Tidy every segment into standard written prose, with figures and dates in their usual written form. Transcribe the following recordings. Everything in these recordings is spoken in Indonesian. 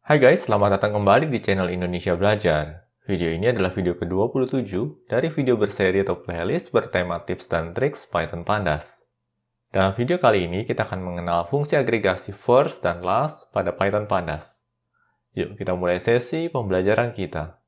Hai guys, selamat datang kembali di channel Indonesia Belajar. Video ini adalah video ke-27 dari video berseri atau playlist bertema tips dan triks Python Pandas. Dalam video kali ini, kita akan mengenal fungsi agregasi first dan last pada Python Pandas. Yuk, kita mulai sesi pembelajaran kita.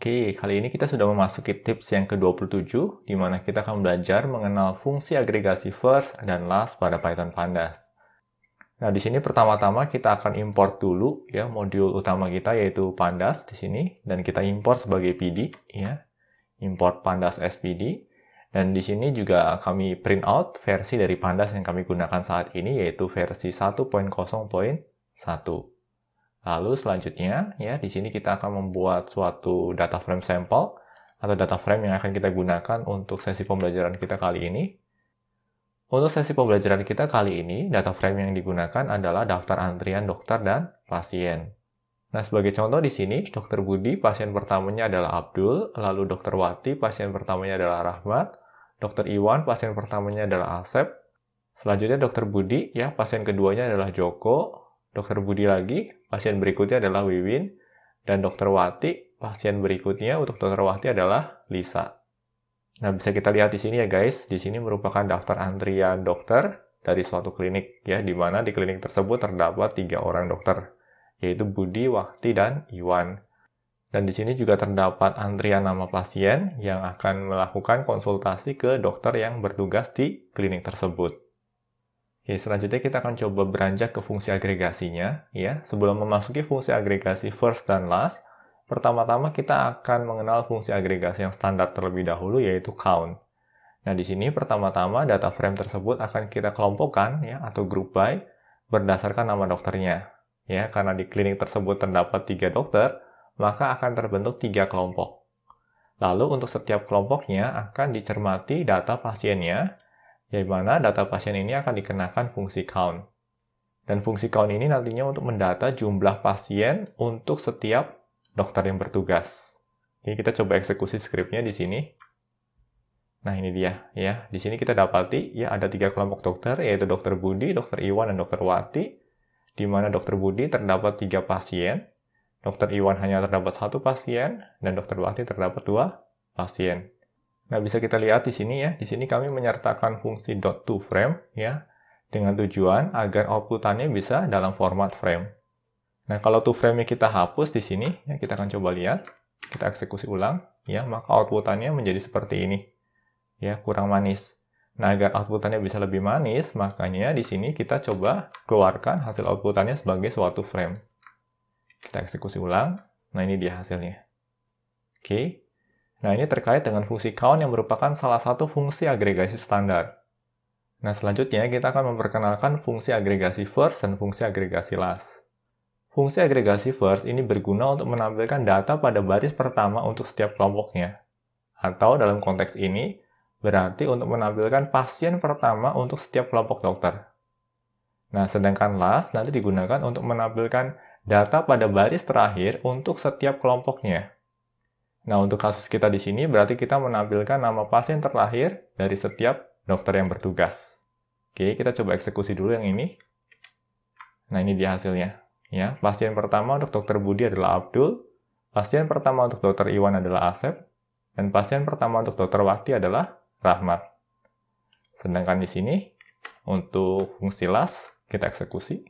Oke, kali ini kita sudah memasuki tips yang ke-27, di mana kita akan belajar mengenal fungsi agregasi first dan last pada Python Pandas. Nah, di sini pertama-tama kita akan import dulu ya modul utama kita yaitu Pandas di sini, dan kita import sebagai PD ya. Import Pandas as PD. Dan di sini juga kami print out versi dari Pandas yang kami gunakan saat ini yaitu versi 1.0.1. Lalu selanjutnya, ya di sini kita akan membuat suatu data frame sampel atau data frame yang akan kita gunakan untuk sesi pembelajaran kita kali ini. Untuk sesi pembelajaran kita kali ini, data frame yang digunakan adalah daftar antrian dokter dan pasien. Nah, sebagai contoh di sini, Dr. Budi pasien pertamanya adalah Abdul, lalu Dr. Wati pasien pertamanya adalah Rahmat, Dr. Iwan pasien pertamanya adalah Asep, selanjutnya Dr. Budi ya pasien keduanya adalah Joko, Dr. Budi lagi, pasien berikutnya adalah Wiwin, dan Dr. Wati, pasien berikutnya untuk Dr. Wati adalah Lisa. Nah, bisa kita lihat di sini ya guys, di sini merupakan daftar antrian dokter dari suatu klinik, ya, di mana di klinik tersebut terdapat 3 orang dokter, yaitu Budi, Wati, dan Iwan. Dan di sini juga terdapat antrian nama pasien yang akan melakukan konsultasi ke dokter yang bertugas di klinik tersebut. Oke, selanjutnya kita akan coba beranjak ke fungsi agregasinya. Ya, sebelum memasuki fungsi agregasi first dan last, pertama-tama kita akan mengenal fungsi agregasi yang standar terlebih dahulu, yaitu count. Nah, di sini pertama-tama data frame tersebut akan kita kelompokkan ya atau group by berdasarkan nama dokternya. Ya, karena di klinik tersebut terdapat 3 dokter, maka akan terbentuk 3 kelompok. Lalu untuk setiap kelompoknya akan dicermati data pasiennya, di mana data pasien ini akan dikenakan fungsi count. Dan fungsi count ini nantinya untuk mendata jumlah pasien untuk setiap dokter yang bertugas. Ini kita coba eksekusi skripnya di sini. Nah, ini dia ya. Di sini kita dapati ya ada 3 kelompok dokter, yaitu Dr. Budi, Dr. Iwan, dan Dr. Wati. Di mana Dr. Budi terdapat 3 pasien, Dr. Iwan hanya terdapat 1 pasien, dan Dr. Wati terdapat 2 pasien. Nah, bisa kita lihat di sini ya. Di sini kami menyertakan fungsi .toFrame ya dengan tujuan agar outputannya bisa dalam format frame. Nah, kalau toFrame-nya kita hapus di sini ya, kita akan coba lihat. Kita eksekusi ulang ya, maka outputannya menjadi seperti ini. Ya, kurang manis. Nah, agar outputannya bisa lebih manis, makanya di sini kita coba keluarkan hasil outputannya sebagai suatu frame. Kita eksekusi ulang. Nah, ini dia hasilnya. Oke. Nah, ini terkait dengan fungsi count yang merupakan salah satu fungsi agregasi standar. Nah, selanjutnya kita akan memperkenalkan fungsi agregasi first dan fungsi agregasi last. Fungsi agregasi first ini berguna untuk menampilkan data pada baris pertama untuk setiap kelompoknya. Atau dalam konteks ini, berarti untuk menampilkan pasien pertama untuk setiap kelompok dokter. Nah, sedangkan last nanti digunakan untuk menampilkan data pada baris terakhir untuk setiap kelompoknya. Nah, untuk kasus kita di sini berarti kita menampilkan nama pasien terakhir dari setiap dokter yang bertugas. Oke, kita coba eksekusi dulu yang ini. Nah, ini dia hasilnya. Ya, pasien pertama untuk Dr. Budi adalah Abdul, pasien pertama untuk Dr. Iwan adalah Asep, dan pasien pertama untuk Dr. Wati adalah Rahmat. Sedangkan di sini untuk fungsi last kita eksekusi.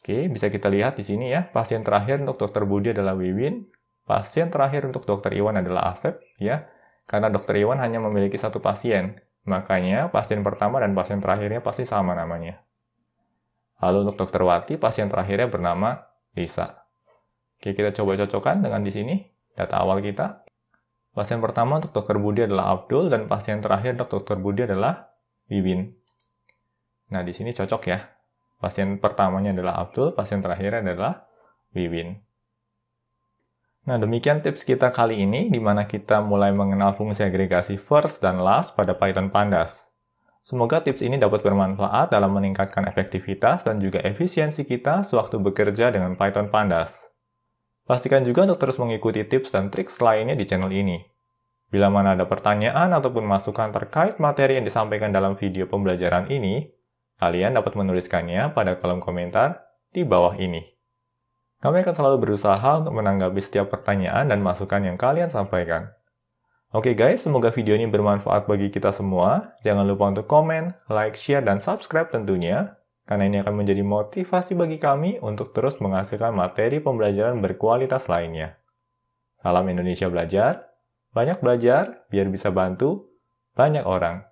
Oke, bisa kita lihat di sini ya, pasien terakhir untuk Dr. Budi adalah Wiwin, pasien terakhir untuk Dr. Iwan adalah Asep, ya, karena Dr. Iwan hanya memiliki 1 pasien, makanya pasien pertama dan pasien terakhirnya pasti sama namanya. Lalu untuk Dr. Wati, pasien terakhirnya bernama Lisa. Oke, kita coba cocokkan dengan di sini, data awal kita. Pasien pertama untuk Dr. Budi adalah Abdul, dan pasien terakhir untuk Dr. Budi adalah Wiwin. Nah, di sini cocok ya. Pasien pertamanya adalah Abdul, pasien terakhirnya adalah Wiwin. Nah, demikian tips kita kali ini, di mana kita mulai mengenal fungsi agregasi first dan last pada Python Pandas. Semoga tips ini dapat bermanfaat dalam meningkatkan efektivitas dan juga efisiensi kita sewaktu bekerja dengan Python Pandas. Pastikan juga untuk terus mengikuti tips dan trik lainnya di channel ini. Bila mana ada pertanyaan ataupun masukan terkait materi yang disampaikan dalam video pembelajaran ini, kalian dapat menuliskannya pada kolom komentar di bawah ini. Kami akan selalu berusaha untuk menanggapi setiap pertanyaan dan masukan yang kalian sampaikan. Oke guys, semoga video ini bermanfaat bagi kita semua. Jangan lupa untuk komen, like, share, dan subscribe tentunya, karena ini akan menjadi motivasi bagi kami untuk terus menghasilkan materi pembelajaran berkualitas lainnya. Salam Indonesia Belajar, banyak belajar biar bisa bantu banyak orang.